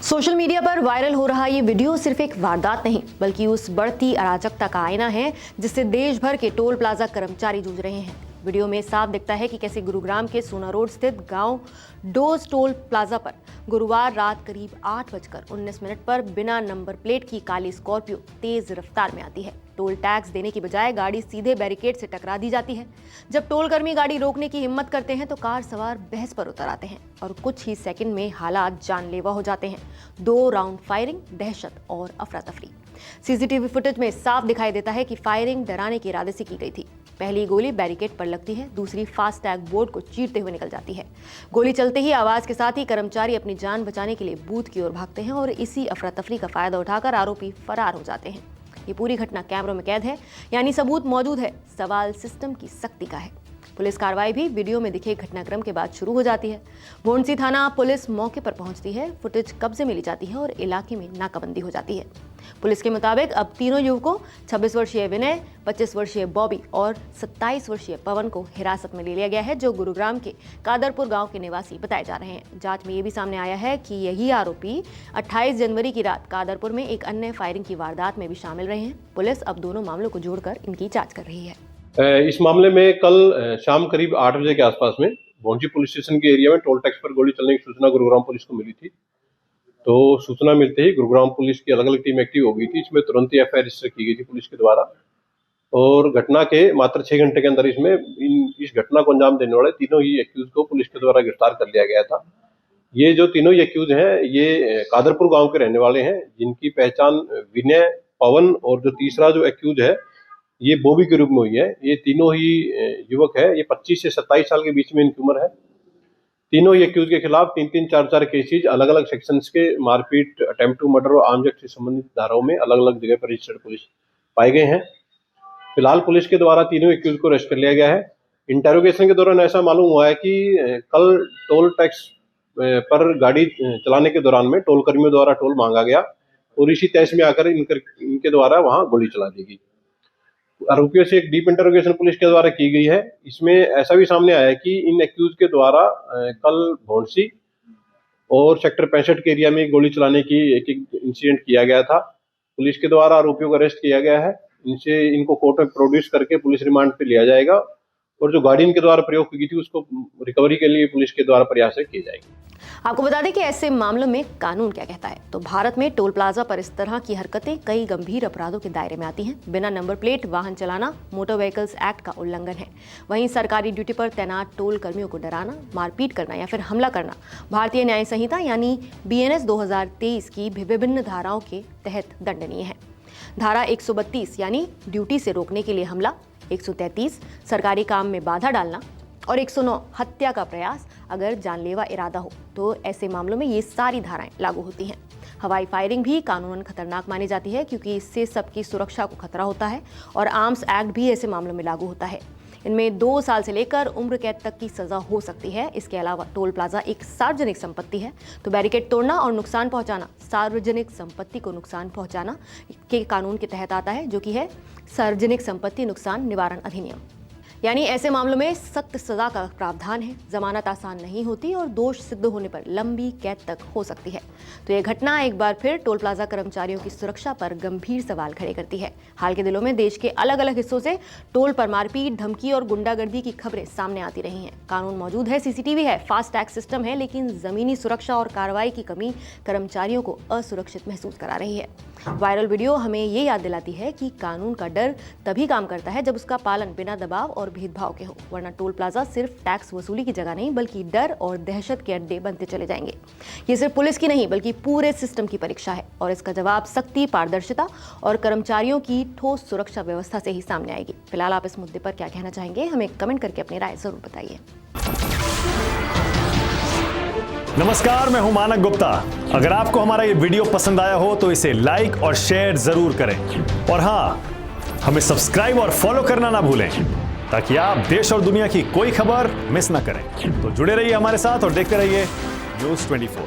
Social media पर viral हो रहा ये वीडियो सिर्फ एक वारदात नहीं बल्कि उस बढ़ती अराजकता का आईना है जिससे देश भर के टोल प्लाजा कर्मचारी जूझ रहे हैं। वीडियो में साफ दिखता है कि कैसे गुरुग्राम के सोना रोड स्थित गांव डोज टोल प्लाजा पर गुरुवार रात करीब 8:19 पर बिना नंबर प्लेट की काली स्कॉर्पियो तेज रफ्तार में आती है। टोल टैक्स देने की बजाय गाड़ी सीधे बैरिकेड से टकरा दी जाती है। जब टोल कर्मी गाड़ी रोकने की हिम्मत करते हैं तो कार सवार बहस पर उतर आते हैं और कुछ ही सेकंड में हालात जानलेवा हो जाते हैं। 2 राउंड फायरिंग, दहशत और अफरा तफरी। सीसीटीवी फुटेज में साफ दिखाई देता है कि फायरिंग डराने के इरादे से की गई थी। पहली गोली बैरिकेड पर लगती है, दूसरी फास्टैग बोर्ड को चीरते हुए निकल जाती है। गोली चलते ही आवाज के साथ ही कर्मचारी अपनी जान बचाने के लिए बूथ की ओर भागते हैं और इसी अफरा तफरी का फायदा उठाकर आरोपी फरार हो जाते हैं। ये पूरी घटना कैमरों में कैद है, यानी सबूत मौजूद है। सवाल सिस्टम की सख्ती का है। पुलिस कार्रवाई भी वीडियो में दिखे घटनाक्रम के बाद शुरू हो जाती है। भोंडसी थाना पुलिस मौके पर पहुंचती है, फुटेज कब्जे में ली जाती है और इलाके में नाकाबंदी हो जाती है। पुलिस के मुताबिक अब तीनों युवकों 26 वर्षीय विनय, 25 वर्षीय बॉबी और 27 वर्षीय पवन को हिरासत में ले लिया गया है, जो गुरुग्राम के कादरपुर गांव के निवासी बताए जा रहे हैं। जांच में ये भी सामने आया है कि यही आरोपी 28 जनवरी की रात कादरपुर में एक अन्य फायरिंग की वारदात में भी शामिल रहे हैं। पुलिस अब दोनों मामलों को जोड़कर इनकी जांच कर रही है। इस मामले में कल शाम करीब 8 बजे के आसपास में भोंडसी पुलिस स्टेशन के एरिया में टोल टैक्स पर गोली चलने की सूचना गुरुग्राम पुलिस को मिली थी। तो सूचना मिलते ही गुरुग्राम पुलिस की अलग अलग टीम एक्टिव हो गई थी। इसमें तुरंत ही एफआईआर रजिस्टर की गई थी पुलिस के द्वारा और घटना के मात्र 6 घंटे के अंदर इस घटना को अंजाम देने वाले तीनों ही एक्यूज को पुलिस के द्वारा गिरफ्तार कर लिया गया था। ये जो तीनों ही एक्यूज हैं ये कादरपुर गाँव के रहने वाले हैं, जिनकी पहचान विनय, पवन और जो तीसरा जो एक्यूज है ये बॉबी के रूप में हुई है। ये तीनों ही युवक है, ये 25 से 27 साल के बीच में इनकी उम्र है। तीनों ही एक्यूज के खिलाफ 3-3, 4-4 केसेज अलग अलग सेक्शंस के मारपीट, अटेम्प्ट टू मर्डर और आर्म्स एक्ट से संबंधित धाराओं में अलग अलग जगह पर रजिस्टर्ड पुलिस पाए गए हैं। फिलहाल पुलिस के द्वारा तीनों एक्यूज को अरेस्ट कर लिया गया है। इंटेरोगेशन के दौरान ऐसा मालूम हुआ है कि कल टोल टैक्स पर गाड़ी चलाने के दौरान में टोल कर्मियों द्वारा टोल मांगा गया और इसी तहस में आकर इनके द्वारा वहां गोली चला दी गई। आरोपियों से एक डीप इंटरोगेशन पुलिस के द्वारा की गई है। इसमें ऐसा भी सामने आया है कि इन एक्यूज के द्वारा कल भोंडसी और सेक्टर 65 के एरिया में गोली चलाने की एक इंसिडेंट किया गया था। पुलिस के द्वारा आरोपियों को अरेस्ट किया गया है। इनको कोर्ट में प्रोड्यूस करके पुलिस रिमांड पे लिया जाएगा और जो गाड़ी इनके द्वारा प्रयोग की थी उसको रिकवरी के लिए पुलिस के द्वारा प्रयास किए जाएंगे। आपको बता दें कि ऐसे मामलों में कानून क्या कहता है। तो भारत में टोल प्लाजा पर इस तरह की हरकतें कई गंभीर अपराधों के दायरे में आती हैं। बिना नंबर प्लेट वाहन चलाना मोटर व्हीकल्स एक्ट का उल्लंघन है। वहीं सरकारी ड्यूटी पर तैनात टोल कर्मियों को डराना, मारपीट करना या फिर हमला करना भारतीय न्याय संहिता यानी BNS 2023 की विभिन्न धाराओं के तहत दंडनीय है। धारा 132 यानी ड्यूटी से रोकने के लिए हमला, 133 सरकारी काम में बाधा डालना और 109 हत्या का प्रयास अगर जानलेवा इरादा हो तो ऐसे मामलों में ये सारी धाराएं लागू होती हैं। हवाई फायरिंग भी कानूनन खतरनाक मानी जाती है क्योंकि इससे सबकी सुरक्षा को खतरा होता है और आर्म्स एक्ट भी ऐसे मामलों में लागू होता है। इनमें 2 साल से लेकर उम्र कैद तक की सजा हो सकती है। इसके अलावा टोल प्लाजा एक सार्वजनिक संपत्ति है तो बैरिकेड तोड़ना और नुकसान पहुंचाना सार्वजनिक संपत्ति को नुकसान पहुंचाना के कानून के तहत आता है, जो कि है सार्वजनिक संपत्ति नुकसान निवारण अधिनियम। यानी ऐसे मामलों में सख्त सजा का प्रावधान है। जमानत आसान नहीं होती और दोष सिद्ध होने पर लंबी कैद तक हो सकती है। तो ये घटना एक बार फिर टोल प्लाजा कर्मचारियों की सुरक्षा पर गंभीर सवाल खड़े करती है। हाल के दिनों में देश के अलग अलग हिस्सों से टोल पर मारपीट, धमकी और गुंडागर्दी की खबरें सामने आती रही हैं। कानून मौजूद है, सीसीटीवी है, फास्ट टैग सिस्टम है, लेकिन जमीनी सुरक्षा और कार्रवाई की कमी कर्मचारियों को असुरक्षित महसूस करा रही है। वायरल वीडियो हमें ये याद दिलाती है कि कानून का डर तभी काम करता है जब उसका पालन बिना दबाव और भेदभाव के हो, वरना टोल प्लाजा सिर्फ टैक्स वसूली की जगह नहीं बल्कि डर और दहशत के अड्डे बनते चले जाएंगे। ये सिर्फ पुलिस की नहीं बल्कि पूरे सिस्टम की परीक्षा है और इसका जवाब सख्ती, पारदर्शिता और कर्मचारियों की ठोस सुरक्षा व्यवस्था से ही सामने आएगी। फिलहाल आप इस मुद्दे पर क्या कहना चाहेंगे, हमें कमेंट करके अपनी राय जरूर बताइए। नमस्कार, मैं हूं मानक गुप्ता। अगर आपको हमारा ये वीडियो पसंद आया हो तो इसे लाइक और शेयर जरूर करें और हाँ, हमें सब्सक्राइब और फॉलो करना ना भूलें ताकि आप देश और दुनिया की कोई खबर मिस ना करें। तो जुड़े रहिए हमारे साथ और देखते रहिए न्यूज़ 24।